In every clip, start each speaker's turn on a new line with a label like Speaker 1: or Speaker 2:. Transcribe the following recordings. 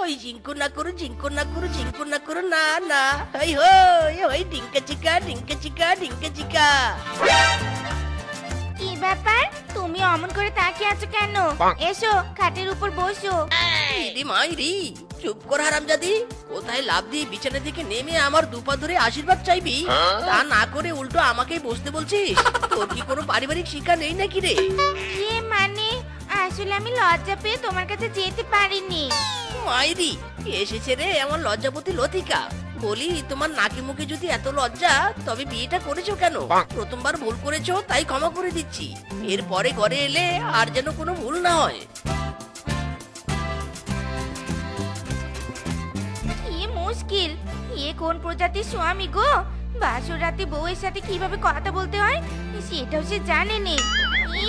Speaker 1: ওই জিঙ্কু না করু না না হই হই ওই ডিঙ্কা চিকা।
Speaker 2: কি ব্যাপার, তুমি অমন করে তাকিয়ে আছো কেন? এসো খাটের উপর বসো।
Speaker 1: ইদি মাইরি, চুপ কর হারামজাদি। কোথায় লাভ দিয়ে বিছানা থেকে নেমে আমার দুপা ধরে আশীর্বাদ চাইবি, তা না করে উল্টো আমাকেই বসতে বলছিস। তোর কি কোনো পারিবারিক শিক্ষা নেই নাকি রে?
Speaker 2: মানে আসলে আমি লজ্জা পেয়ে তোমার কাছে যেতে পারিনি।
Speaker 1: মাইরি এসেছে রে আমার লজ্জাপতি লতিকা। বলি, তোমার নাকি মুখে যদি এত লজ্জা, তবে বিয়েটা করেছো কেন? প্রথমবার ভুল করেছো তাই ক্ষমা করে দিচ্ছি, এরপরে ঘরে এলে আর যেন কোনো ভুল না হয়।
Speaker 2: কি মুশকিল, এ কোন প্রজাতির স্বামী গো? বাসর রাতে বউয়ের সাথে কিভাবে কথা বলতে হয় সেটাও সে জানেনি।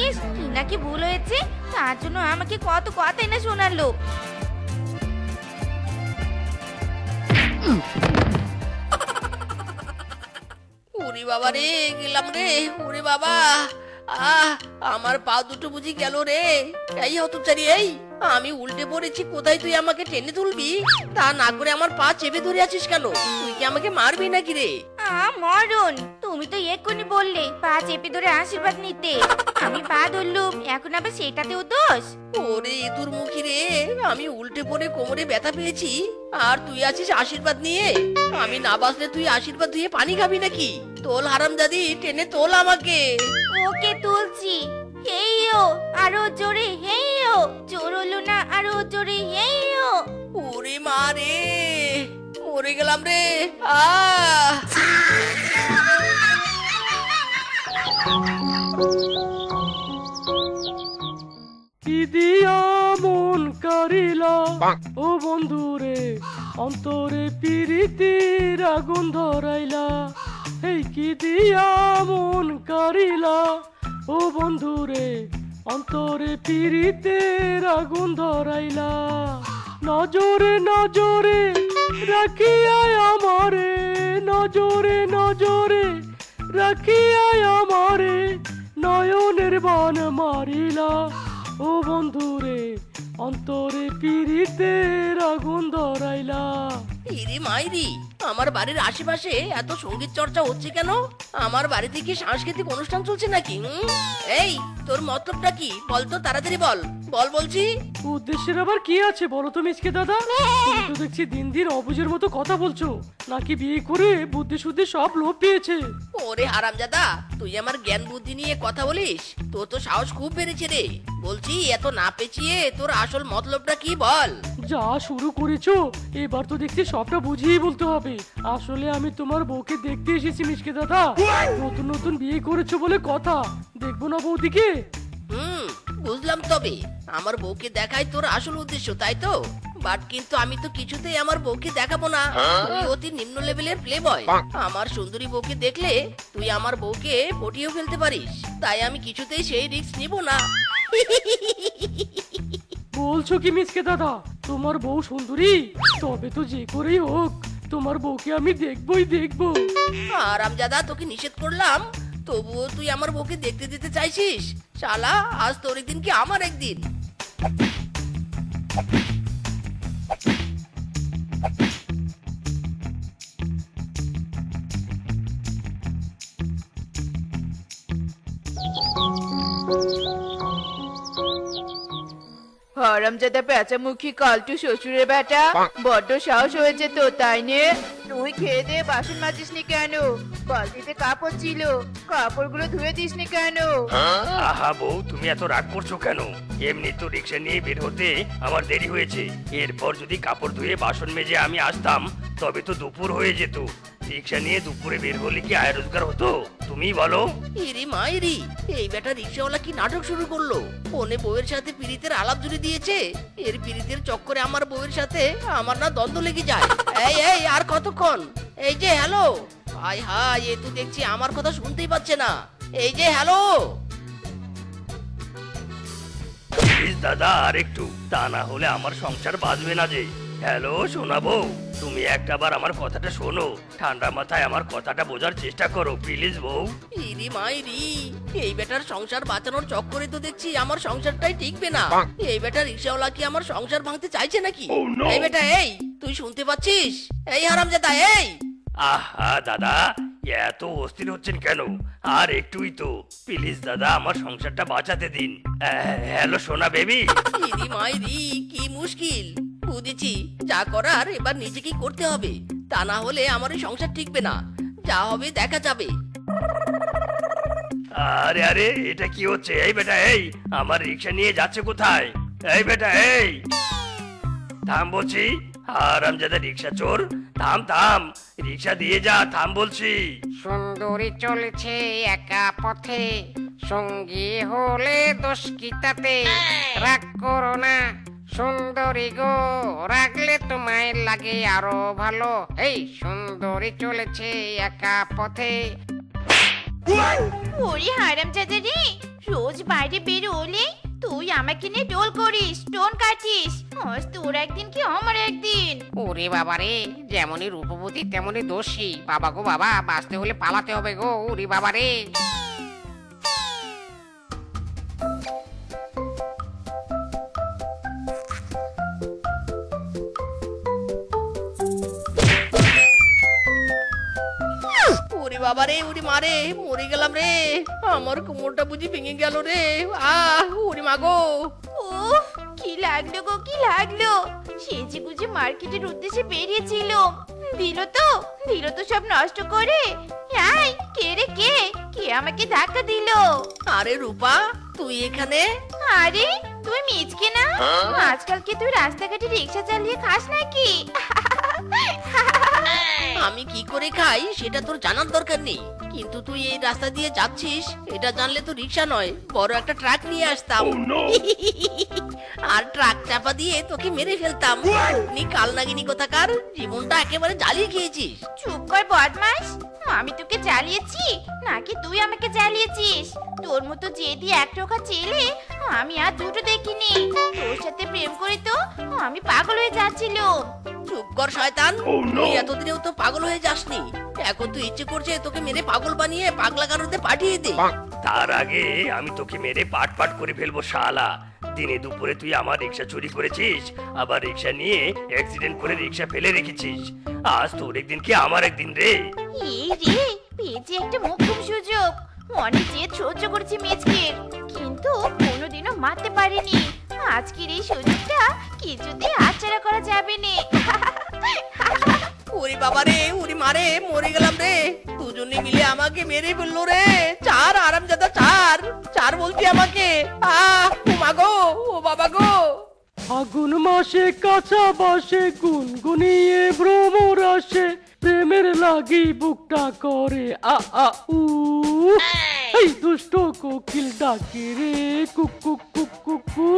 Speaker 2: ইস, কি নাকি ভুল হয়েছে, তার জন্য আমাকে কত কথাই না শোনালো।
Speaker 1: ওরে বাবা রে, গেলাম রে, ওরে বাবা। আমার পা দুটো বুঝি গেল রে। এই হতচারি, এই আমি উল্টে পড়েছি, কোথায় তুই আমাকে টেনে তুলবি, তা না করে আমার পা চেপে ধরে আছিস কেন? তুই কি আমাকে মারবি নাকি রে?
Speaker 2: মরণ, তুমি তো এক্ষুনি বললে পা চেপে ধরে আশীর্বাদ নিতে। আমি পা ধরলুম, এখন আবার সেটাতেও দোষ?
Speaker 1: ওরে ইঁদুর মুখী রে, আমি উল্টে পড়ে কোমরে ব্যথা পেয়েছি, আর তুই আছিস আশীর্বাদ নিয়ে। আমি না বাঁচলে তুই আশীর্বাদ দিয়ে পানি খাবি নাকি? তোল হারামজাদি, টেনে তোল আমাকে।
Speaker 2: ওকে তুলছি। হেইও, আরো জোরে হেইও। জোর হলো না, আরো জোরে হেইও।
Speaker 1: ওরে মা রে, মরে গেলাম রে। আহ
Speaker 3: কি দিয়া মন কারিলা ও বন্ধুরে, অন্তরে পিরিতির আগুন ধরাইলা। এই কি দিয়া মন কারিলা ও বন্ধুরে, অন্তরে পিরিতের আগুন ধরাইলা। নজরে নজরে রাখিয়া আমারে, নজরে নজরে রাখিয়া আমারে, নয়নের বান মারিলা ও বন্ধুরে, অন্তরে পিরিতের আগুন ধরাইলা।
Speaker 1: ইরে মাইরি, আমার বাড়ির আশেপাশে এত সঙ্গীত চর্চা হচ্ছে কেন? আমার বাড়িতে কি সাংস্কৃতিক অনুষ্ঠান চলছে নাকি? এই, তোর মতলবটা কি বল তো, তাড়াতাড়ি বল, বল বলছি।
Speaker 3: উদ্দেশ্যের আবার কি আছে বলো তো মিসকে দাদা? তুমি তো দেখছি দিন দিন অবুঝের মতো কথা বলছো, নাকি বিয়ে করে বুদ্ধি শুদ্ধি সব লোপ পেয়েছে?
Speaker 1: ওরে হারামজাদা, তুই আমার জ্ঞান বুদ্ধি নিয়ে কথা বলিস? তোর তো সাহস খুব বেড়েছে রে। বলছি, এত না পেঁচিয়ে তোর আসল মতলবটা কি বল?
Speaker 3: যা শুরু করেছো, এবার তো দেখছি সবটা বুঝিয়ে বলতে হবে। আসলে আমি তোমার বউকে দেখতে এসেছি মিসকে দাদা। নতুন নতুন বিয়ে করেছো বলে কথা, দেখবো না বৌদিকে?
Speaker 1: বুঝলাম, তবে আমার বউকে দেখাই তোর আসল উদ্দেশ্য, তাই তো? বাট কিন্তু আমি তো কিছুতেই আমার বউকে দেখাবো না। তুই অতি নিম্ন লেভেলের প্লে বয়। আমার সুন্দরী বউকে দেখলে তুই আমার বউকে পটিয়েও ফেলতে পারিস, তাই আমি কিছুতেই সেই রিস্ক নিব না।
Speaker 3: বলছো কি মিসকে দাদা তোমার বউ সুন্দরী? তবে তো যে করেই হোক তোমার বউকে আমি দেখবই দেখবো।
Speaker 1: আরামজাদা, তোকে নিষেধ করলাম, তবুও তুই আমার বউকে দেখতে দিতে চাইছিস? শালা, আজ তোর একদিন কি আমার একদিন।
Speaker 4: হারামজাদা পেঁচামুখী কালটু শ্বশুরের বেটা, বড্ড সাহস হয়েছে তো, তাই নে? তুই খেয়ে দিয়ে বাসন মাজিসনি কেন? বালতিতে কাপড় ছিল, কাপড়গুলো ধুয়ে দিসনি কেন?
Speaker 5: আহা বউ, তুমি এত রাগ করছো কেন? এমনি তো রিক্সা নিয়ে বের হতে আমার দেরি হয়েছে। এরপর যদি কাপড় ধুয়ে বাসন মেজে আমি আসতাম, তবে তো দুপুর হয়ে যেত। রিক্সা নিয়ে দুপুরে বের হলে কি আয় রোজগার হতো? তুমি বলো।
Speaker 1: ইরি মাইরি, এই বেটা রিক্সাওয়ালা কি নাটক শুরু করলো? ফোনে বউয়ের সাথে পীড়িতের আলাপ জুড়ে দিয়েছে। এর পীড়িতের চক্করে আমার বউয়ের সাথে আমার না দ্বন্দ্ব লেগে যায়। এই এই, আর কতক্ষণ? এই যে হ্যালো, হাই হাই, এ তো দেখছি আমার কথা শুনতেই পাচ্ছে না। এই যে হ্যালো।
Speaker 5: প্লিজ দাদা, আর একটু, তা না হলে আমার সংসার বাঁচবে না যে। হ্যালো শোনাবো। তুমি একটাবার আমার কথাটা শোনো, ঠান্ডা মাথায় আমার কথাটা বোঝার চেষ্টা করো প্লিজ বউ।
Speaker 1: ইরি মাইরি, এই বেটার সংসার বাঁচানোর চক্করে তো দেখছি আমার সংসারটাই টিকবে না। এই বেটা রিক্সাওয়ালা কি আমার সংসার ভাঙতে চাইছে নাকি? এই বেটা, এই তুই শুনতে পাচ্ছিস? এই হারামজাদা, এই!
Speaker 5: আহা দাদা, এত অস্থির হচ্ছেন কেন? আর একটুই তো, প্লিজ দাদা আমার সংসারটা বাঁচাতে দিন। হ্যালো সোনা বেবি।
Speaker 1: ইরি মাইরি, কি মুশকিল! বুঝেছি, যা করার এবার নিজেকেই করতে হবে, তা না হলে আমার এই সংসার টিকবে না। যা হবে দেখা যাবে।
Speaker 5: আরে আরে, এটা কি হচ্ছে? এই বেটা, এই আমার রিক্সা নিয়ে যাচ্ছে কোথায়? এই বেটা, এই থাম বলছি। হারামজাদা রিক্সা চোর, থাম থাম, রিক্সা দিয়ে যা, থাম বলছি।
Speaker 6: সুন্দরী চলেছে একা পথে, সঙ্গী হলে দোষ কি তাতে? রাগ করো না সুন্দরী গো, রাগলে তোমায় লাগে আরো ভালো। এই সুন্দরী চলেছে একা পথে।
Speaker 2: ওরে হারামজাদা রে, রোজ বাইরে বেরোলে তুই আমাকে নিয়ে ডোল করিস, টোন কাটিস। আজ তোর একদিন কি আমার একদিন।
Speaker 6: ওরে বাবা রে, যেমনই রূপবতী তেমনই দোষী। বাবা গো বাবা, বাঁচতে হলে পালাতে হবে গো। ওরে বাবা রে।
Speaker 1: ওরে বাবা রে, ওরে মারে, মরে গেলাম রে। আমার কোমরটা বুঝি ভেঙে গেল রে। ওরে মাগো!
Speaker 2: উফ, কি লাগলো গো, কি লাগলো! সেজে গুজে মার্কেটের উদ্দেশ্যে বেরিয়েছিল, দিল তো সব নষ্ট করে। এই, কে রে কে? কে আমাকে ধাক্কা দিল?
Speaker 1: আরে রূপা, তুই এখানে?
Speaker 2: আরে তুই মিচকে না? আজকাল কি তুই রাস্তাঘাটে রিক্সা চালিয়ে খাস নাকি?
Speaker 1: আমি কি করে খাই সেটা তোর জানার দরকার নেই, কিন্তু তুই এই রাস্তা দিয়ে যাচ্ছিস এটা জানলে তো রিক্সা নয়, বড় একটা ট্রাক নিয়ে আসতাম। আর ট্রাক চাপা দিয়ে তোকে মেরে ফেলতাম। নি কাল নাগিনি কোথাকার, জীবনটা একেবারে জ্বালিয়ে খেয়েছিস।
Speaker 2: চুপ কর বদমাস! আমি তোকে জ্বালিয়েছি নাকি তুই আমাকে জ্বালিয়েছিস? তোর মতো জেদি একটোকা ছেলে আমি আর দুটো দেখিনি। তোর সাথে প্রেম করে তো আমি পাগল হয়ে যাচ্ছিলাম।
Speaker 1: চুপ কর শয়তান, তুই এতদিনেও তো পাগল হয়ে যাসনি। এখন তুই ইচ্ছে করছে তোকে মেরে পাগল বানিয়ে পাগলা গারদে পাঠিয়ে দে।
Speaker 5: তার আগে আমি তোকে মেরে পাট পাট করে ফেলবো শালা। দিনে দুপুরে তুই আমার রিক্সা চুরি করেছিস, আবার রিক্সা নিয়ে অ্যাক্সিডেন্ট করে রিক্সা ফেলে রেখেছিস। আজ তোর একদিন কি আমার একদিন রে।
Speaker 2: এই রে, পেয়েছি একটা মোক্ষম সুযোগ। অনেক জেদ সহ্য করেছি মেজকের, কিন্তু কোনোদিনও মারতে পারিনি। আজকের এই সুযোগটা কিছুতে হাতছাড়া করা যাবে না।
Speaker 1: ওরে বাবা রে, ওরে মারে, মরে গেলাম রে। দুজনে মিলে আমাকে মেরে ফেললো রে। চার আরামজাদা, চার চার বলছি আমাকে। ও মাগো, ও বাবা গো!
Speaker 3: আগুন মাসে কাঁচা বাসে গুনগুনিয়ে ভ্রমর আসে, প্রেমের লাগি বুকটা করে আ আ উ। এই দুষ্ট কোকিল ডাকে রে কুক কুক কুক কুক কু।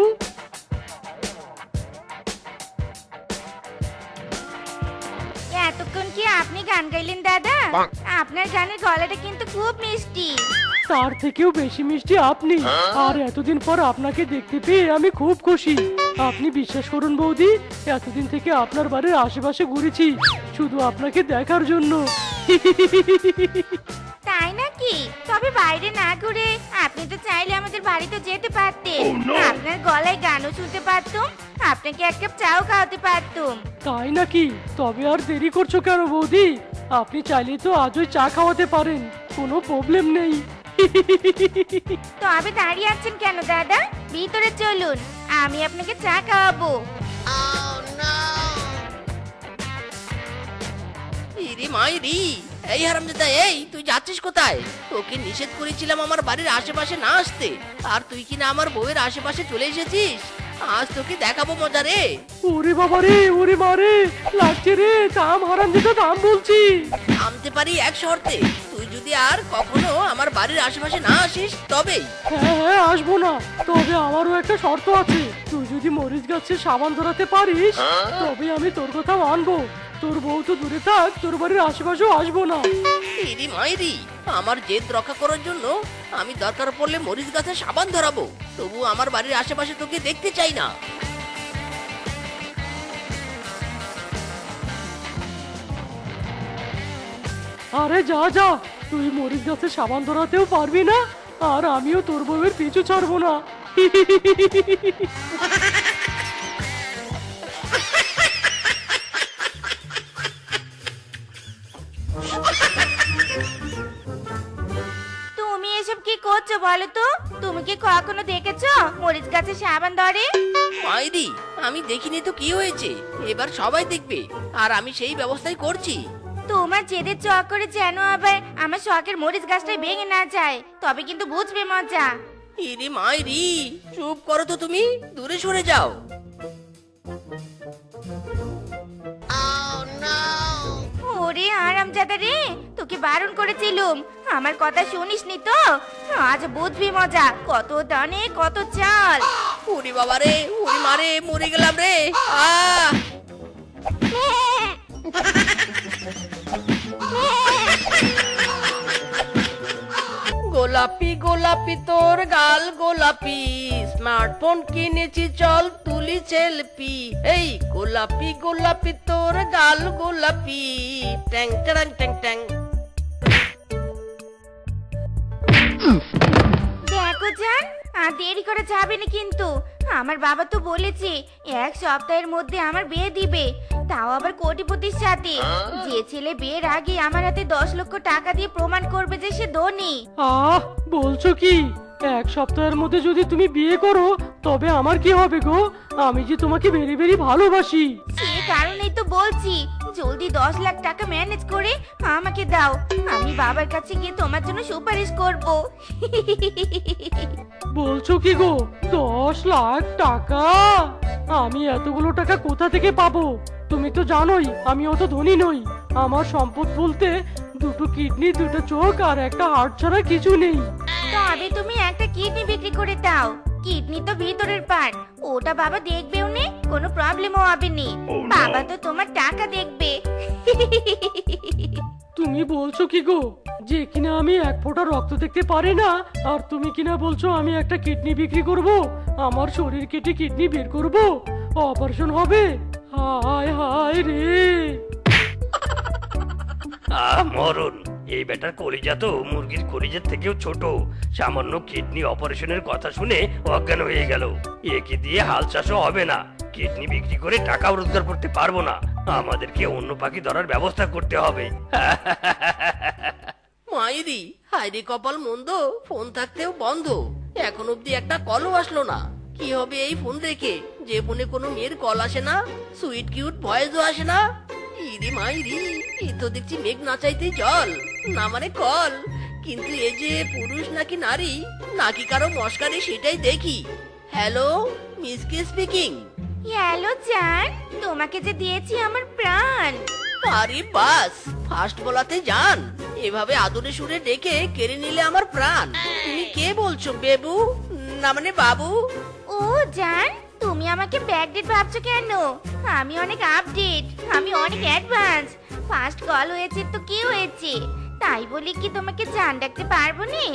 Speaker 2: এতক্ষণ কি আপনি গান গাইলেন দাদা? আপনার গানের গলাটা কিন্তু খুব মিষ্টি।
Speaker 3: তার থেকেও বেশি মিষ্টি আপনি। আর এতদিন পর আপনাকে দেখতে পেয়ে আমি খুব খুশি। আপনি বিশ্বাস করুন বৌদি, এতদিন থেকে আপনার বাড়ির আশেপাশে ঘুরেছি শুধু আপনাকে দেখার জন্য।
Speaker 2: তাই নাকি? তবে বাইরে না ঘুরে আপনি তো চাইলে আমাদের বাড়িতে যেতে পারতেন। আপনার গলায় গানও শুনতে পারতাম, আপনাকে এক কাপ চাও খাওয়াতে পারতাম।
Speaker 3: তাই নাকি? তবে আর দেরি করছো কেন বৌদি? আপনি চাইলে তো আজই চা খাওয়াতে পারেন, কোনো প্রবলেম নেই।
Speaker 2: তবে দাঁড়িয়ে আছেন কেন দাদা? ভিতরে চলুন, আমি আপনাকে চা খাওয়াবো।
Speaker 1: ইরে মাইরি, এই হারামজাদা, এই তুই যাচ্ছিস কোথায়? তোকে নিষেধ করেছিলাম আমার বাড়ির আশেপাশে না আসতে, আর তুই কি না আমার বউয়ের আশেপাশে চলে এসেছিস। আজ তোকে দেখাবো মজা রে।
Speaker 3: ওরে বাবা রে, ওরে মারে, লাগছে রে। দাম হারামজাদা, দাম বলছি।
Speaker 1: থামতে পারি এক শর্তে, তুই যদি আর কখনো আমার বাড়ির আশেপাশে না আসিস তবেই।
Speaker 3: হ্যাঁ হ্যাঁ, আসবো না, তবে আমারও একটা শর্ত আছে। তুই যদি মরিচ গাছের সাবান ধরাতে পারিস তবে আমি তোর কথা মানবো। তোর বউ তো দূরে থাক, তোর বাড়ির আশেপাশেও আসবো না।
Speaker 1: ইরি মাইরি, আমার জেদ রক্ষা করার জন্য আমি দরকার পড়লে মরিচ গাছে সাবান ধরাবো, তবু আমার বাড়ির আশেপাশে তোকে দেখতে চাই না।
Speaker 3: আরে যা যা, তুই মরিচ গাছে সাবান ধরাতেও পারবি না, আর আমিও তোর বউয়ের পিছু ছাড়বো না।
Speaker 2: তুমি এসব কি করছো বলো তো? তুমি কি কখনো দেখেছো মরিচ গাছে সাবান ধরে?
Speaker 1: মাইরি, আমি দেখিনি তো কি হয়েছে, এবার সবাই দেখবে, আর আমি সেই ব্যবস্থাই করছি।
Speaker 2: তোমার জেদের চক্করে যেন আবার আমার শখের মরিচ গাছটাই ভেঙে না যায়, তবে কিন্তু বুঝবে মজা।
Speaker 1: ইরে মাইরি, চুপ করো তো, তুমি দূরে সরে যাও।
Speaker 2: ওরে আরামজাদা রে, তোকে বারণ করেছিলুম, আমার কথা শুনিসনি তো? আজ বুঝবি মজা, কত দানে কত চাল।
Speaker 1: ওরে বাবা রে, ওরে মারে, মরে গেলাম রে। আহ গোলাপি গোলাপি তোর গাল গোলাপি, স্মার্টফোন কিনেছি চল তুলি সেলফি। এই গোলাপি গোলাপি তোর গাল গোলাপি, ট্যাং ট্যাং ট্যাং ট্যাং।
Speaker 2: দেখো জান, আর দেরি করে যাবে না কিন্তু। আমার বাবা তো বলেছে 1 সপ্তাহের মধ্যে আমার বিয়ে দিবে, তাও আবার কোটিপতির সাথে, যে ছেলে বিয়ের আগে আমার হাতে 10 লক্ষ টাকা দিয়ে প্রমাণ করবে যে সে ধনী।
Speaker 3: আহ, বলছো কি? 1 সপ্তাহের মধ্যে যদি তুমি বিয়ে করো তবে আমার কি হবে গো? আমি যে তোমাকে ভেরি ভেরি ভালোবাসি।
Speaker 2: সে কারণেই তো বলছি, জলদি 10 লাখ টাকা ম্যানেজ করে আমাকে দাও, আমি বাবার কাছে গিয়ে তোমার জন্য সুপারিশ করব।
Speaker 3: বলছো কি গো, 10 লাখ টাকা? আমি এতগুলো টাকা কোথা থেকে পাবো? তুমি তো জানোই আমি অত ধনী নই। আমার সম্পদ বলতে 2টো কিডনি, 2টো চোখ আর একটা হার্ট ছাড়া কিছু নেই।
Speaker 2: তবে তুমি একটা কিডনি বিক্রি করে দাও, কিডনি তো ভিতরের পার্ট, ওটা বাবা দেখবেও নে, কোনো প্রবলেমও হবে নি, বাবা তো তোমার টাকা দেখবে।
Speaker 3: তুমি বলছো কি গো, যে কিনা আমি 1 ফোঁটা রক্ত দেখতে পারি না, আর তুমি কিনা বলছো আমি একটা কিডনি বিক্রি করব, আমার শরীর কেটে কিডনি বের করব, অপারেশন হবে? হায় হায় রে।
Speaker 5: মরণ, এই বেটার কলিজা তো মুরগির কলিজার থেকেও ছোট। সামান্য কিডনি অপারেশনের কথা শুনে অজ্ঞান হয়ে গেল। একে দিয়ে হাল চাষও হবে না, কিডনি বিক্রি করে টাকা রোজগার করতে পারবো না, আমাদেরকে অন্য পাখি ধরার ব্যবস্থা করতে হবে।
Speaker 1: মাইরি, হাইরে কপাল মন্দ, ফোন থাকতেও বন্ধ, এখন অব্দি একটা কলও আসলো না। কি হবে এই ফোন রেখে, যে ফোনে কোনো মেয়ের কল আসে না, সুইট কিউট ভয়েসও আসে না। ইরে মাইরি, এ তো দেখছি মেঘ না চাইতেই জল, না মানে কল, কিন্তু এ যে পুরুষ নাকি নারী নাকি কারো মস্কারি সেটাই দেখি। হ্যালো, মিস কে স্পিকিং।
Speaker 2: হ্যালো জান, তোমাকে যে দিয়েছি আমার প্রাণ।
Speaker 1: আরে বাস, ফার্স্ট বলাতে জান, এভাবে আদরে সুরে ডেকে কেড়ে নিলে আমার প্রাণ। তুমি কে বলছো বেবু, না মানে বাবু?
Speaker 2: ও জান, তুমি আমাকে ব্যাকডেট ভাবছো কেন? আমি অনেক আপডেট, আমি অনেক অ্যাডভান্স। ফার্স্ট কল হয়েছে তো কি হয়েছে, তাই বলি কি তোমাকে জান ডাকতে পারবো না?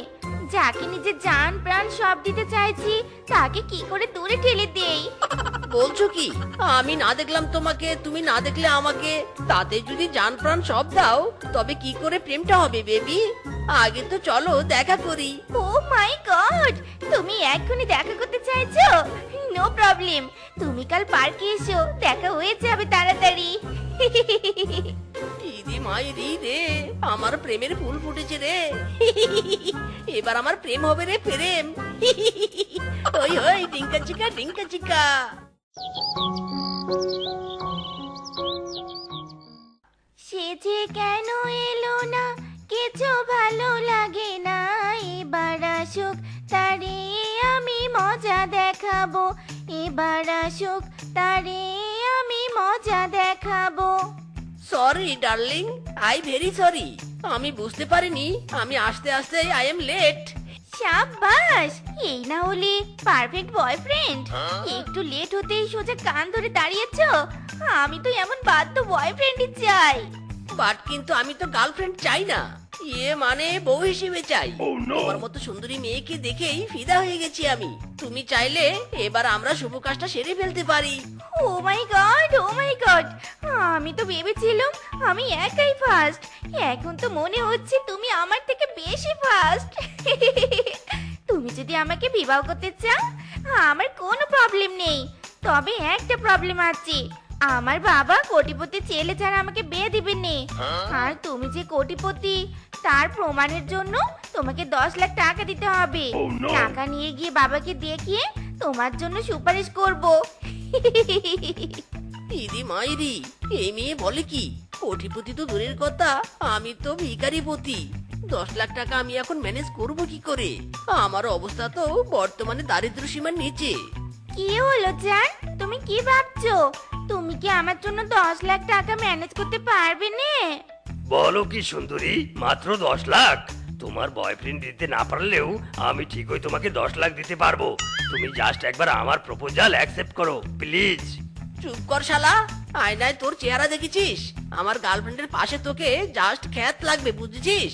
Speaker 2: যাকে নিজের জান প্রাণ সব দিতে চাইছি তাকে কি করে দূরে ঠেলে দেই?
Speaker 1: বলছো কি আমি না দেখলাম তোমাকে, তুমি না দেখলে আমাকে, তাতে যদি জান প্রাণ সব দাও তবে কি করে প্রেমটা হবে বেবি? আগে তো চলো দেখা করি।
Speaker 2: ও মাই গড, তুমি এক্ষুনি দেখা করতে চাইছো? নো প্রবলেম, তুমি কাল পার্কে এসো, দেখা হয়ে যাবে তাড়াতাড়ি।
Speaker 1: ইদি মাইরি রে, আমার প্রেমের ফুল ফুটেছে রে। এবার আমার প্রেম হবে রে, প্রেম। ওই ওই ডিঙ্কা চিকা ডিঙ্কা চিকা।
Speaker 2: সে যে কেন এলো না, কিছু ভালো লাগে না, এবার আসুক তারে আমি মজা দেখাবো, এবার আসুক তারে আমি মজা দেখাবো।
Speaker 1: Sorry darling, I very sorry, আমি বুঝতে পারিনি, আমি আসতে আসতে আই এম লেট।
Speaker 2: সাবাস, এই না হলে পারফেক্ট বয়ফ্রেন্ড। একটু লেট হতেই সোজা কান ধরে দাঁড়িয়েছো, আমি তো এমন বাধ্য বয়ফ্রেন্ডই চাই।
Speaker 1: বাট কিন্তু আমি তো গার্লফ্রেন্ড চাই না। ইয়ে মানে বউ হিসেবে চাই। তোমার মতো সুন্দরী মেয়েকে দেখেই ফিদা হয়ে গেছি আমি। তুমি চাইলে এবার আমরা শুভ কাজটা সেরে ফেলতে পারি।
Speaker 2: ও মাই গড, ও মাই গড, আমি তো ভেবেছিলাম আমি একাই ফার্স্ট, এখন তো মনে হচ্ছে তুমি আমার থেকে বেশি ফার্স্ট। তুমি যদি আমাকে বিবাহ করতে চাও আমার কোনো প্রবলেম নেই, তবে একটা প্রবলেম আছে, আমার বাবা কোটিপতি ছেলে ছাড়া আমাকে বিয়ে দিবেন নে। আর তুমি যে কোটিপতি তার প্রমাণের জন্য তোমাকে 10 লাখ টাকা দিতে হবে। টাকা নিয়ে গিয়ে বাবাকে দেখিয়ে তোমার জন্য সুপারিশ করব।
Speaker 1: ইদি মাইরি, এই মেয়ে বলে কি? কোটিপতি তো দূরের কথা, আমি তো ভিখারিপতি। 10 লাখ টাকা আমি এখন ম্যানেজ করব কি করে? আমার অবস্থা তো বর্তমানে দারিদ্র সীমার নিচে।
Speaker 2: কি হলো জান, তুমি কি ভাবছো? তুমি কি আমার জন্য 10 লাখ টাকা ম্যানেজ করতে পারবে না?
Speaker 5: বলো কি সুন্দরী, মাত্র 10 লাখ? তোমার বয়ফ্রেন্ড দিতে না পারলেও আমি ঠিকই তোমাকে 10 লাখ দিতে পারবো। তুমি জাস্ট একবার আমার প্রপোজাল অ্যাকসেপ্ট করো প্লিজ।
Speaker 1: চুপ কর শালা, আয়নায় তোর চেহারা দেখেছিস? আমার গার্লফ্রেন্ডের পাশে তোকে জাস্ট খ্যাত লাগবে, বুঝেছিস?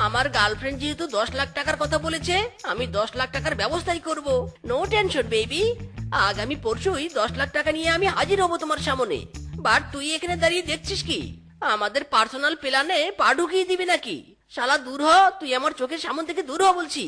Speaker 1: আমার গার্লফ্রেন্ড যেহেতু 10 লাখ টাকার কথা বলেছে, আমি 10 লাখ টাকার ব্যবস্থাই করব। নো টেনশন বেবি, আগামী পরশুই 10 লাখ টাকা নিয়ে আমি হাজির হব তোমার সামনে। বাট তুই এখানে দাঁড়িয়ে দেখছিস কি? আমাদের পার্সোনাল প্ল্যানে পা ঢুকিয়ে দিবি নাকি? শালা দূর হ, তুই আমার চোখের সামনে থেকে দূর হ বলছি।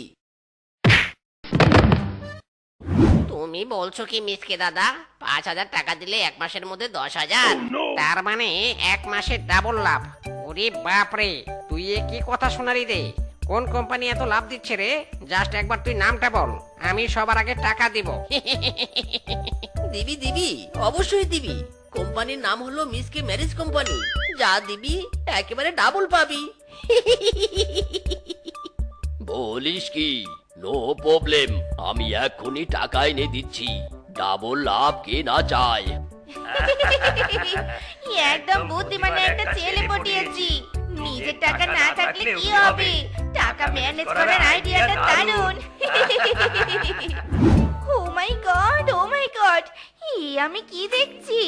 Speaker 6: তুমি বলছো কি মিসকে দাদা, 5,000 টাকা দিলে 1 মাসের মধ্যে 10,000? তার মানে 1 মাসে ডাবল লাভ। ওরে বাপরে, তুই এ কি কথা শোনালি রে? কোন কোম্পানি এত লাভ দিচ্ছে রে? জাস্ট একবার তুই নামটা বল, আমি সবার আগে টাকা দিব।
Speaker 1: দিবি দিবি, অবশ্যই দিবি। কোম্পানির নাম হলো মিসকে ম্যারেজ কোম্পানি। যা দিবি একেবারে ডাবল পাবি।
Speaker 7: বলিস কি? নো প্রবলেম, আমি এখনই টাকা এনে দিচ্ছি। ডাবল লাভ কে না চায়?
Speaker 2: একদম বুদ্ধিমানের একটা ছেলে পটিয়েছি। নিজের টাকা না থাকলে কি হবে? টাকা ম্যানেজ করার আইডিয়াটা দারুণ। ও মাই গড, ও মাই গড, আমি কি দেখছি?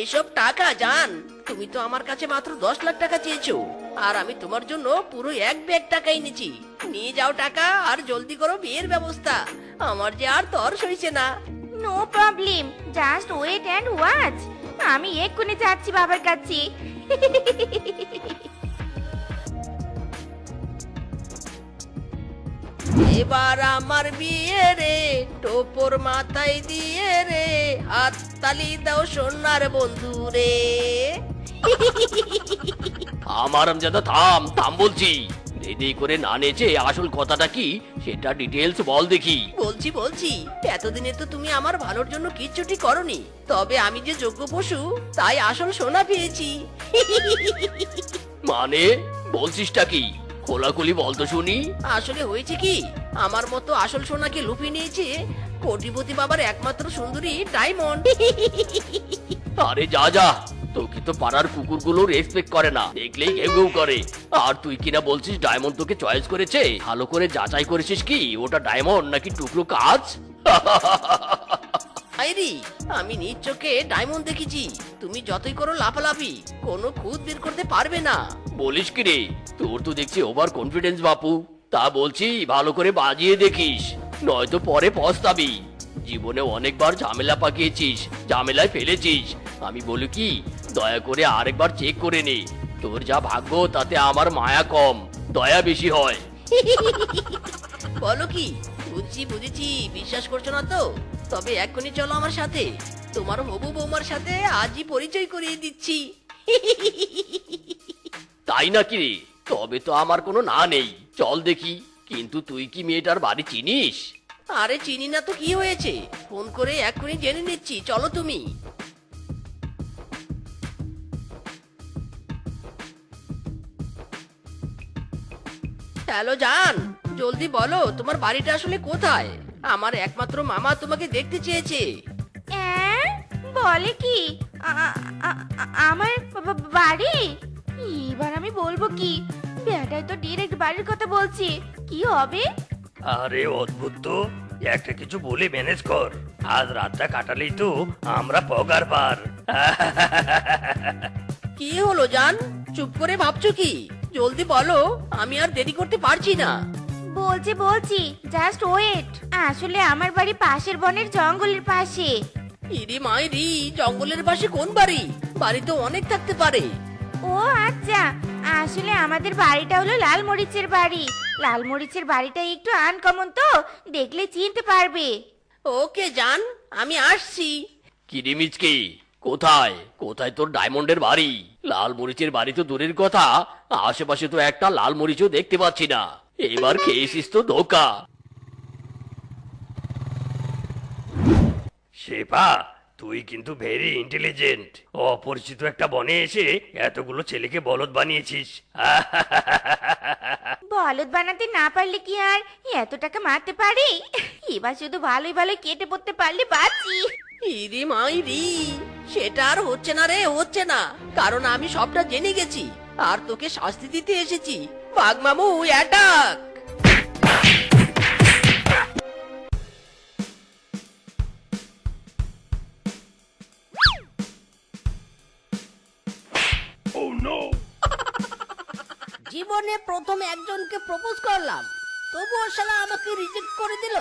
Speaker 1: এসব টাকা জান, তুমি তো আমার কাছে মাত্র 10 লাখ টাকা চেয়েছো, আর আমি তোমার জন্য পুরো 1 ব্যাগ টাকা এনেছি। নিয়ে যাও টাকা আর জলদি করো বিয়ের ব্যবস্থা। আমার যে আর তর সইছে না।
Speaker 2: No problem, just wait and watch. আমি এক্ষুনি যাচ্ছি বাবার কাছে।
Speaker 1: এবার আমার বিয়ে রে, টোপর মাথায় দিয়ে রে, হাত তালি দাও সোনার বন্ধু রে।
Speaker 7: আমার আমজাদা থাম থাম বলছি। রেডি করে না নেচে আসল কথাটা কি সেটা ডিটেলস বল দেখি।
Speaker 1: বলছি বলছি, এতদিনে তো তুমি আমার ভালোর জন্য কিচ্ছুটি করনি, তবে আমি যে যোগ্য পশু তাই আসল সোনা পেয়েছি।
Speaker 7: মানে বলছিসটা কি? খোলাখুলি বলতো শুনি।
Speaker 1: আসলে হয়েছে কি, আমার মতো আসল সোনাকে লুপিয়ে নিয়েছে কোটিপতি বাবার একমাত্র সুন্দরী ডায়মন্ড।
Speaker 7: আরে যা যা, তোকে তো পাড়ার কুকুরগুলো রেসপেক্ট করে না, দেখলেই ঘেউ ঘেউ করে। আর তুই কিনা বলছিস ডায়মন্ড তোকে চয়েস করেছে? ভালো করে যাচাই করেছিস কি ওটা ডায়মন্ড নাকি টুকরো কাচ?
Speaker 1: আইরি, আমি নিজ চোখে ডায়মন্ড দেখেছি। তুমি যতই করো লাফালাফি, কোনো খুঁত বের করতে পারবে না।
Speaker 7: বলিস কি রে? তোর তো দেখছি ওভার কনফিডেন্স বাপু। তা বলছি ভালো করে বাজিয়ে দেখিস, নয়তো পরে পস্তাবি। জীবনে অনেকবার ঝামেলা পাকিয়েছিস, ঝামেলায় ফেলেছিস। আমি বলি কি, দয়া করে আরেকবার চেক করে নে। তোর যা ভাগ্য তাতে আমার মায়া কম, দয়া বেশি হয়।
Speaker 1: বলো কি? বুঝছি বুঝেছি, বিশ্বাস করছো না তো? তবে এক্ষুনি চলো আমার সাথে, তোমার হবু বৌমার সাথে আজই পরিচয় করিয়ে দিচ্ছি।
Speaker 7: তাই নাকি রে? তবে তো আমার কোনো না নেই, চল দেখি। কিন্তু তুই কি মেয়েটার বাড়ি চিনিস?
Speaker 1: আরে চিনি না তো কি হয়েছে, ফোন করে এক্ষুনি জেনে নিচ্ছি, চলো তুমি। হ্যালো জান, জলদি বলো তোমার বাড়িটা আসলে কোথায়? আমার একমাত্র মামা তোমাকে দেখতে চেয়েছে।
Speaker 2: বলে কি? আমার বাড়ি? এবার আমি বলবো কি? বেটাই তো ডিরেক্ট বাড়ির কথা বলছি, কি হবে?
Speaker 5: আরে অদ্ভুত তো, একটা কিছু বলে ম্যানেজ কর। আজ রাতটা কাটালেই তো আমরা পগার পার।
Speaker 1: কি হলো জান, চুপ করে ভাবছো কি? জলদি বলো, আমি আর দেরি করতে পারছি না।
Speaker 2: বলছি বলছি, জাস্ট ওয়েট। আসলে আমার বাড়ি পাশের বনের জঙ্গলের পাশে।
Speaker 1: ইরি মাইরি, জঙ্গলের পাশে কোন বাড়ি? বাড়ি তো অনেক থাকতে পারে।
Speaker 2: ও আচ্ছা, আসলে আমাদের বাড়িটা হলো লাল মরিচের বাড়ি। লাল মরিচের বাড়িটা একটু আনকমন, তো দেখলে চিনতে পারবে।
Speaker 1: ওকে জান, আমি আসছি।
Speaker 7: কিরে মিচকে, কোথায় কোথায় তোর ডায়মন্ডের বাড়ি? লাল মরিচের বাড়ি তো দূরের কথা, আশেপাশে তো একটা লাল মরিচও দেখতে পাচ্ছি না। এবার খেয়েছিস তো ধোকা।
Speaker 5: শেফা, তুই কিন্তু ভেরি ইন্টেলিজেন্ট। অপরিচিত একটা বনে এসে এতগুলো ছেলেকে বলদ বানিয়েছিস।
Speaker 2: বলদ বানাতে না পারলে কি আর এত টাকা মারতে পারি? এবার শুধু ভালোই ভালোই কেটে পড়তে পারলে বাঁচি।
Speaker 1: ইরি মাইরি, সেটা আর হচ্ছে না রে, হচ্ছে না। কারণ আমি সবটা জেনে গেছি আর তোকে শাস্তি দিতে এসেছি। বাঘ মামু অ্যাটাক! জীবনে প্রথম একজনকে প্রপোজ করলাম, তবুও শালা আমাকে রিজেক্ট করে দিল।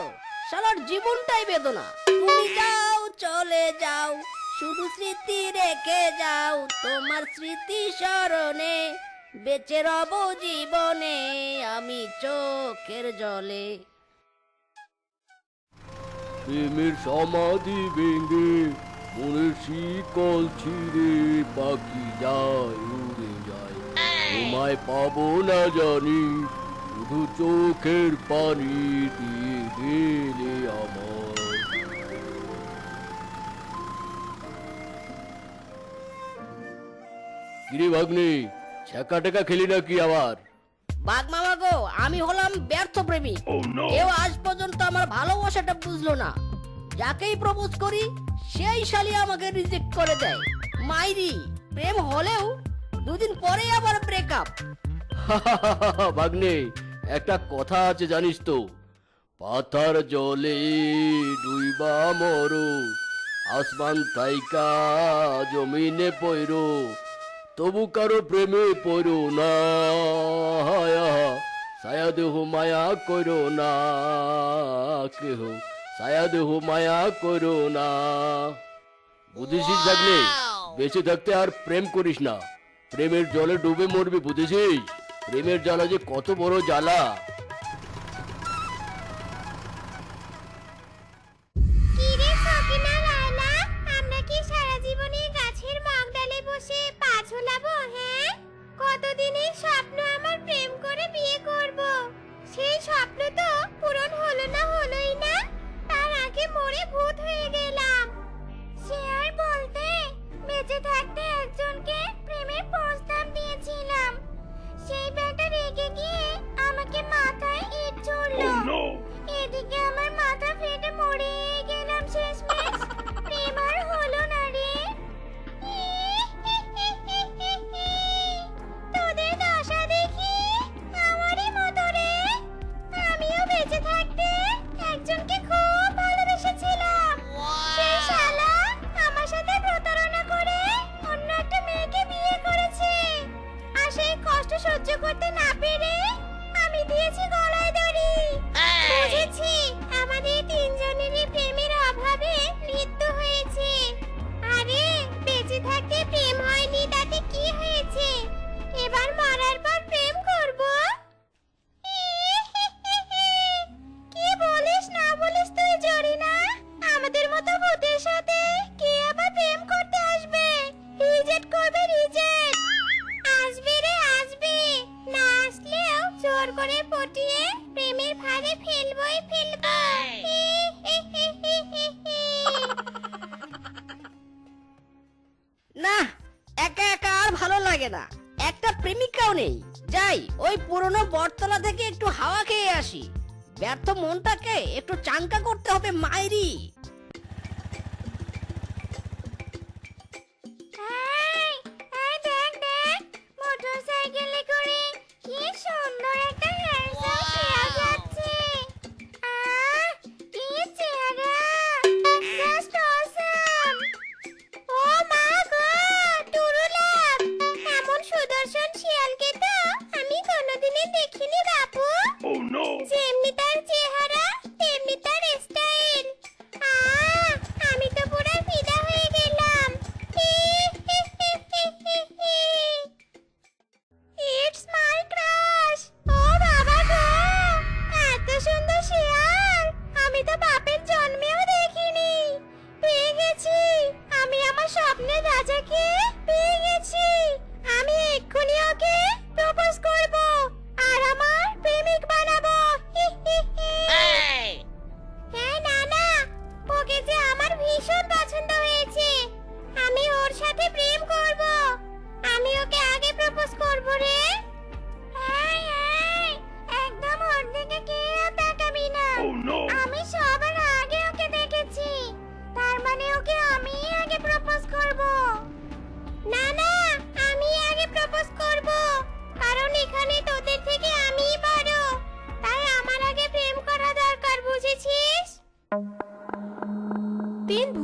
Speaker 1: শালার জীবনটাই বেদনা। তুমি যাও, চলে যাও, শুধু স্মৃতি রেখে যাও। তোমার স্মৃতি স্মরণে বেঁচে রব জীবনে আমি চোখের জলে।
Speaker 7: প্রেমের সমাধি ভেঙে মনের শিকল ছিঁড়ে পাখি যায় উড়ে যায়, তোমায় পাবো না জানি, শুধু চোখের পানি দিয়ে গেলে আমার। কিরে ভাগ্নে, ছ্যাঁকা টেকা খেলি নাকি আবার?
Speaker 1: বাঘ মামা গো, আমি হলাম ব্যর্থ প্রেমিক। কেউ আজ পর্যন্ত আমার ভালোবাসাটা বুঝলো না। যাকেই প্রপোজ করি সেই শালি আমাকে রিজেক্ট করে দেয়। মাইরি, প্রেম হলেও দুদিন পরে আবার ব্রেকআপ।
Speaker 7: ভাগ্নে, একটা কথা আছে জানিস তো? পাথার জলে ডুইবা মরো, আসমান থাইকা জমিনে পইরো, তবু কারো প্রেমে পড়ো না। ছায়া দেহ মায়া করো না, কেহ ছায়া দেহ মায়া করো না। বুঝেছিস ভাগ্নে? বেঁচে থাকতে আর প্রেম করিস না, প্রেমের জলে ডুবে মরবি, বুঝেছিস? প্রেমের জ্বালা যে কত বড় জ্বালা।
Speaker 2: কিরে সকিনা লায়লা, আমরা কি সারা জীবনে গাছের মগডালে বসে পা ঝোলাবো? হ্যাঁ, কতদিনের স্বপ্ন আমার প্রেম করে বিয়ে করব। সেই স্বপ্ন তো পূরণ হলো না, হলোই না। তার আগে মরে ভূত হয়ে গেলাম। সে আর বলতে, বেঁচে থাকতে একজনকে প্রেমের প্রস্তাব দিয়েছিলাম। সেই বেটা রেগে গিয়ে আমাকে মাথায় ইট ছুড়লো। এদিকে আমার মাথা ফেটে মরে গেলাম শেষমেশ। প্রেম আর হলো না রে। তোদের দশা দেখি আমারই মতো রে। আমিও বেঁচে থাকতে একজনকে খুব ভালোবেসেছিলাম। সেই শালা আমার সাথে প্রতারণা করে অন্য একটা মেয়েকে বিয়ে করেছে। আর সেই কষ্ট সহ্য করতে না পেরে আমি দিয়েছি গলায় দড়ি। বুঝেছি আমাদের তিনজনেরই প্রেমের অভাবে মৃত্যু হয়েছে। আরে বেঁচে থাকতে প্রেম হয়নি তাতে কি হয়েছে? এবার মরার পর প্রেম করব। কি বলিস না বলিস তুই জরিনা? আমাদের মতো ভূতের সাথে কে আবার প্রেম করতে আসবে? রিজেক্ট করবে, রিজেক্ট। আসবে রে আসবে, না আসলেও জোর করে পটিয়ে প্রেমের ভারে ফেলবই ফেলবো।
Speaker 1: না, একা একা আর ভালো লাগে না। একটা প্রেমিকাও নেই। যাই ওই পুরনো বটতলা থেকে একটু হাওয়া খেয়ে আসি। ব্যর্থ মনটাকে একটু চাঙ্গা করতে হবে মাইরি।
Speaker 2: এই দেখ দেখ, মোটরসাইকেলে করে কি সুন্দর একটা হ্যান্ডসাম শেয়ার যাচ্ছে। কি চেহারা, জাস্ট অসাম। ও মা গো, টুরুলাম। এমন সুদর্শন শিয়ালকে তো আমি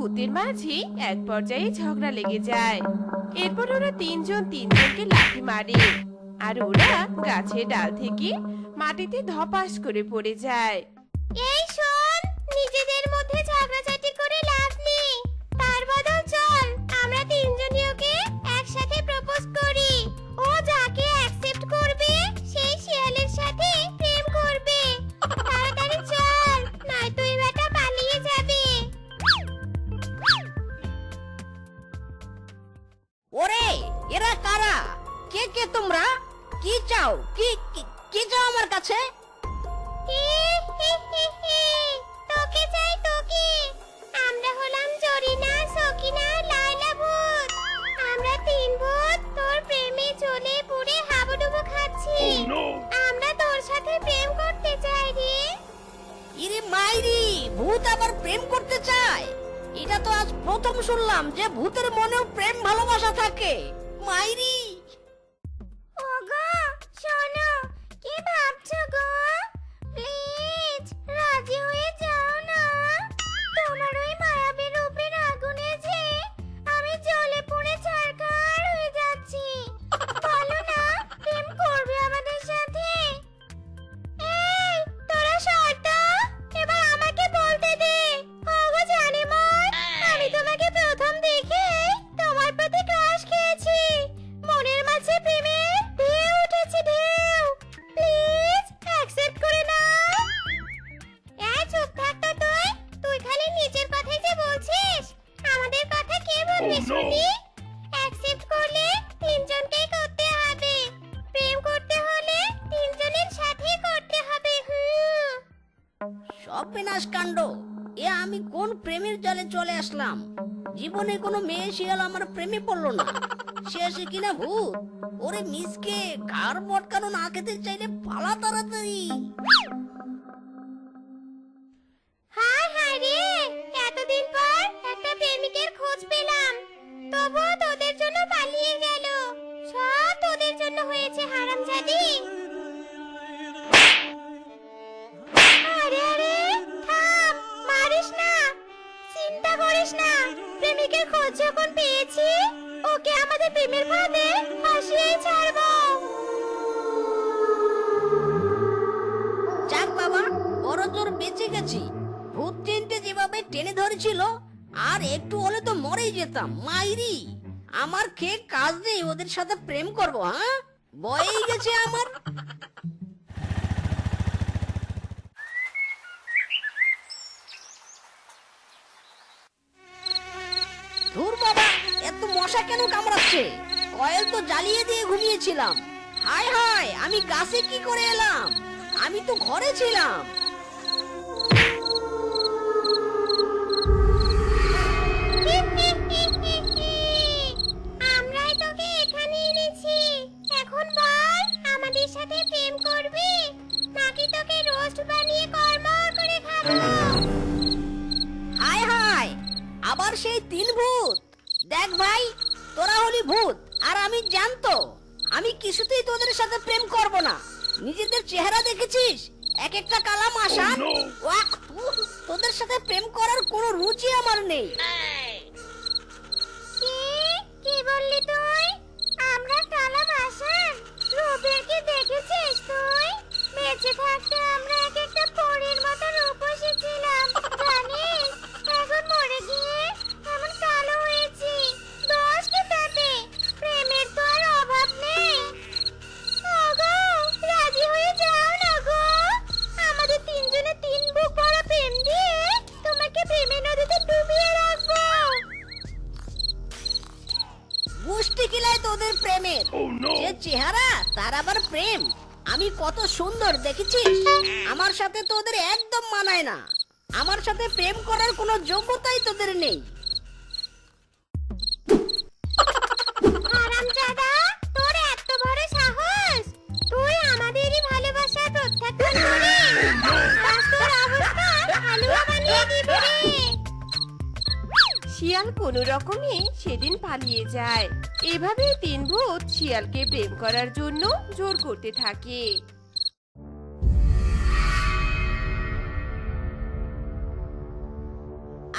Speaker 8: ভূতের মাঝে এক পর্যায়ে ঝগড়া লেগে যায়। এরপর ওরা তিনজন তিনজনকে লাথি মারে আর ওরা গাছের ডাল থেকে মাটিতে ধপাস করে পড়ে যায়।
Speaker 2: এই শোন, নিজেদের মধ্যে ঝগড়াঝাটি করে লাভ নেই। তার বদল চল আমরা তিনজনই ওকে একসাথে প্রপোজ করি। ও যাকে অ্যাকসেপ্ট করবে সেই শিয়ালের সাথে প্রেম করবে। তাড়াতাড়ি চল, নয়তো এই বেটা পালিয়ে যাবে।
Speaker 1: ওরে, এরা কারা? কে কে তোমরা? কি চাও? কি চাও আমার কাছে?
Speaker 2: তোকে চাই তোকে। আমরা হলাম জরিনা, সকিনা, লায়লা ভূত। আমরা তিন ভূত তোর প্রেমে জ্বলে পুড়ে হাবুডুবু খাচ্ছি। আমরা তোর সাথে প্রেম করতে চাই রে।
Speaker 1: ইরে মাইরি, ভূত আবার প্রেম করতে চায়? এটা তো আজ প্রথম শুনলাম যে ভূতের মনেও প্রেম ভালোবাসা থাকে। মাইরি,
Speaker 2: ওগো শোনো, কি ভাবছো গো? প্লিজ রাজি হয়ে যাও না। তোমার ওই মায়াবী রূপের আগুনে যে আমি জ্বলে পুড়ে ছারখার হয়ে যাচ্ছি। বলো না, প্রেম করবে আমাদের সাথে? এই তোরা শর্ত এবার আমাকে বলতে দে। ওগো জানিমন, আমি তোমাকে প্রথম দেখে তোমার প্রতি ক্রাশ খেয়েছি। মনের মাঝে প্রেমের ঢেউ উঠেছে, ঢেউ। প্লিজ অ্যাকসেপ্ট করে নাও। এই চুপ থাক তো তুই। তুই খালি নিজের কথাই যে বলছিস, আমাদের কথা কে বলবি শুনি? অ্যাকসেপ্ট করলে তিনজনকেই করতে হবে। প্রেম করতে হলে তিনজনের সাথেই করতে হবে।
Speaker 1: সব বিনাশ কাণ্ড। এ আমি কোন প্রেমের জালে চলে আসলাম? জীবনে কোনো মেয়ে শিয়াল আমার প্রেমে পড়লো না, শেষে কিনা ভূত। ওরে মিসকে, ঘাড় মটকানো না খেতে চাইলে পালা তাড়াতাড়ি।
Speaker 2: হায় হায় রে, এতদিন পর একটা প্রেমিকের খোঁজ পেলাম। তবুও তোদের জন্য পালিয়ে গেল। সব তোদের জন্য হয়েছে হারামজাদি। আরে আরে থাম, মারিস না, চিন্তা করিস না। প্রেমিকের খোঁজ যখন পেয়েছি, ওকে আমাদের প্রেমের ফাঁদে ফাঁসিয়েই ছাড়বো।
Speaker 1: যাক বাবা, বড় জোর বেঁচে গেছি। ভূত তিনটে যেভাবে টেনে ধরেছিল, আর একটু হলে তো মরেই যেতাম। মাইরি, আমার খেয়ে কাজ নেই ওদের সাথে প্রেম করবো? হ্যাঁ, বয়েই গেছে আমার। ধুর বাবা, এত মশা কেন কামড়াচ্ছে? কয়েল তো জ্বালিয়ে দিয়ে ঘুমিয়েছিলাম। হায় হায়, আমি গাছে কি করে এলাম? আমি তো ঘরে ছিলাম।
Speaker 2: আমরাই তোকে এখানে এনেছি। এখন বল, আমাদের সাথে প্রেম করবি নাকি তোকে রোস্ট বানিয়ে কর্মর করে খাবো?
Speaker 1: হায় হায়, আবার সেই তিন ভূত। দেখ ভাই, তোরা হলি ভূত আর আমি জানতো। আমি কিছুতেই তোদের সাথে প্রেম করব না। নিজেদের চেহারা দেখেছিস? এক একটা কালাম আসান। ওয়াক, তোদের সাথে প্রেম করার কোনো রুচি আমার নেই।
Speaker 2: কি বললি তুই? আমরা কালাম আসান? রূপের কি দেখেছিস তুই? বেঁচে থাকতে আমরা এক একটা পরীর মতো রূপসী ছিলাম, জানিস? এখন মরে গিয়ে এমন কালো হয়েছি। দোষ কি তাতে? প্রেমের তো আর অভাব নেই। ওগো, রাজি হয়ে যাও না গো। আমাদের তিনজনে তিন বুক ভরা প্রেম দিয়ে তোমাকে প্রেমের নদীতে ডুবিয়ে রাখবো।
Speaker 1: মুষ্টি কিলাই তোদের প্রেমের। যে চেহারা তার আবার প্রেম। আমি কত সুন্দর দেখেছিস? আমার সাথে তোদের একদম মানায় না। আমার সাথে প্রেম করার কোনো যোগ্যতাই তোদের নেই।
Speaker 2: হারামজাদা, তোর এত বড় সাহস! তুই আমাদেরই ভালোবাসা প্রত্যাখ্যান করে আজ তোর অবস্থা হালুয়া বানিয়ে দিবি রে।
Speaker 8: শিয়াল কোনো রকমে সেদিন পালিয়ে যায়। এভাবে তিন ভূত শিয়ালকে প্রেম করার জন্য জোর করতে থাকে।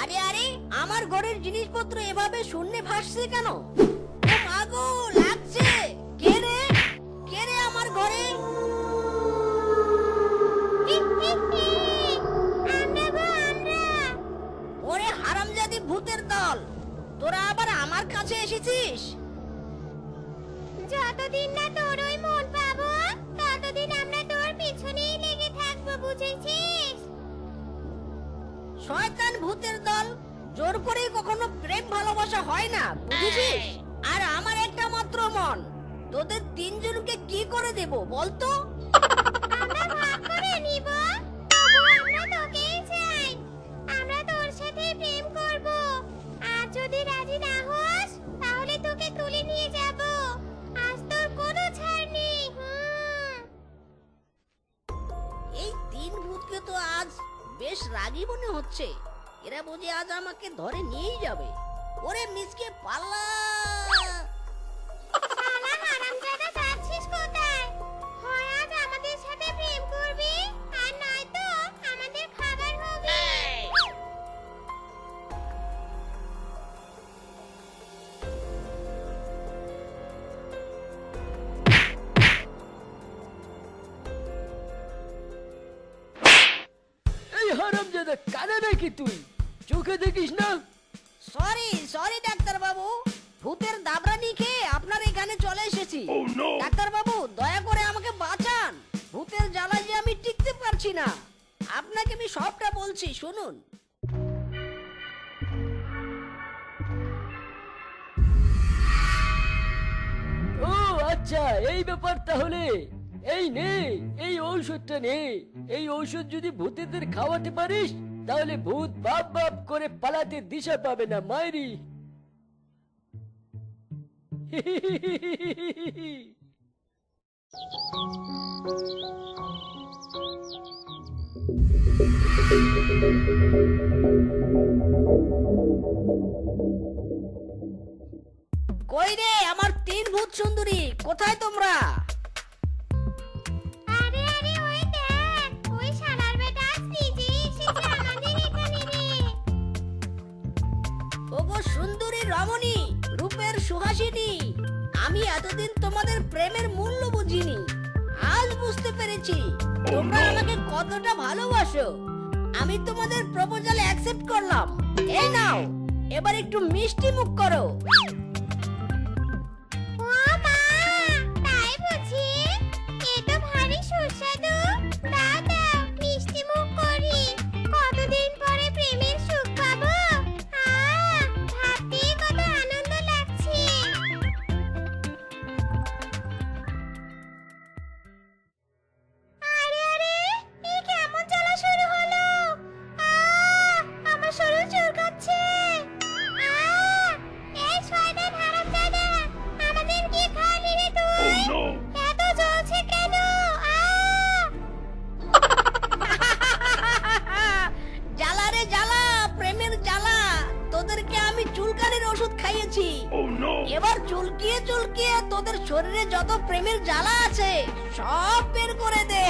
Speaker 1: আরে আরে, আমার ঘরের জিনিসপত্র এভাবে শূন্যে ভাসছে কেন? ও মাগো, লাগছে। কে রে আমার ঘরে? ওরে হারামজাদি ভূতের দল, তোরা আবার আমার কাছে এসেছিস?
Speaker 2: যতদিন না তোর ওই মন পাবো ততদিন আমরা তোর পিছনেই লেগে থাকবো, বুঝেছিস?
Speaker 1: শয়তান ভূতের দল, জোর করে কখনো প্রেম ভালোবাসা হয় না, বুঝেছিস? আর আমার একটা মাত্র মন, তোদের তিনজনকে কি করে দেব বলতো?
Speaker 2: আমরা ভাগ করে নিব, তবু আমরা তোকেই চাই। আমরা তোর সাথে প্রেম করব, আর যদি রাজি না হোস তাহলে তোকে তুলে নিয়ে যাব। আজ তোর কোনো ছাড় নেই।
Speaker 1: এই তিন ভূতকে তো আজ বেশ রাগী মনে হচ্ছে। এরা বুঝি আজ আমাকে ধরে নিয়েই যাবে। ওরে মিসকে পাল্লা!
Speaker 2: শালা হারামজাদা, যাচ্ছিস কোথায়? হয় আজ আমাদের সাথে প্রেম করবি, আর নয়তো আমাদের খাবার হবে।
Speaker 3: এই হারামজাদা, কানা নাকি তুই? চোখে দেখিস না?
Speaker 1: সরি ডাক্তার বাবু, ভূতের দাবরানি খেয়ে আপনার এখানে চলে এসেছি। ডাক্তার বাবু, দয়া করে আমাকে বাঁচান। ভূতের জ্বালায় যে আমি টিকতে পারছি না। আপনাকে আমি সবটা বলছি, শুনুন।
Speaker 3: ও আচ্ছা, এই ব্যাপার তাহলে। এই নে, এই ঔষধটা নে। এই ঔষধ যদি ভূতেদের খাওয়াতে পারিস তাহলে ভূত বাপ বাপ করে পালাতে দিশা পাবে না, মাইরি।
Speaker 1: কই রে আমার তিন ভূত সুন্দরী, কোথায় তোমরা?
Speaker 2: আরে আরে, ওই দেখ, ওই শালার বেটা আজ নিজেই এসেছে আমাদের এখানে রে।
Speaker 1: ওগো সুন্দরী রমণী, রূপের সুহাসিনী, আমি এতদিন তোমাদের প্রেমের মূল্য বুঝিনি। আজ বুঝতে পেরেছি তোমরা আমাকে কতটা ভালোবাসো। আমি তোমাদের প্রপোজাল অ্যাকসেপ্ট করলাম। এই নাও, এবার একটু মিষ্টি মুখ করো।
Speaker 2: ও মা, তাই বুঝি? এ তো ভারী সুস্বাদু। দাও দাও, মিষ্টি মুখ করি। কতদিন পরে প্রেমের সুখ পাবো। ভাবতেই কত আনন্দ লাগছে। আরে আরে, এ কেমন জ্বালা শুরু হলো? আমার শরীর চুলকাচ্ছে। এই শয়তান হারামজাদা, আমাদের কি খালি রে তুই? এত জ্বলছে কেন?
Speaker 1: জ্বালা রে জ্বালা, প্রেমের জ্বালা। তোদেরকে আমি চুলকানির ওষুধ খাইয়েছি। এবার চুলকিয়ে চুলকিয়ে তোদের শরীরে যত প্রেমের জ্বালা আছে সব বের করে দে।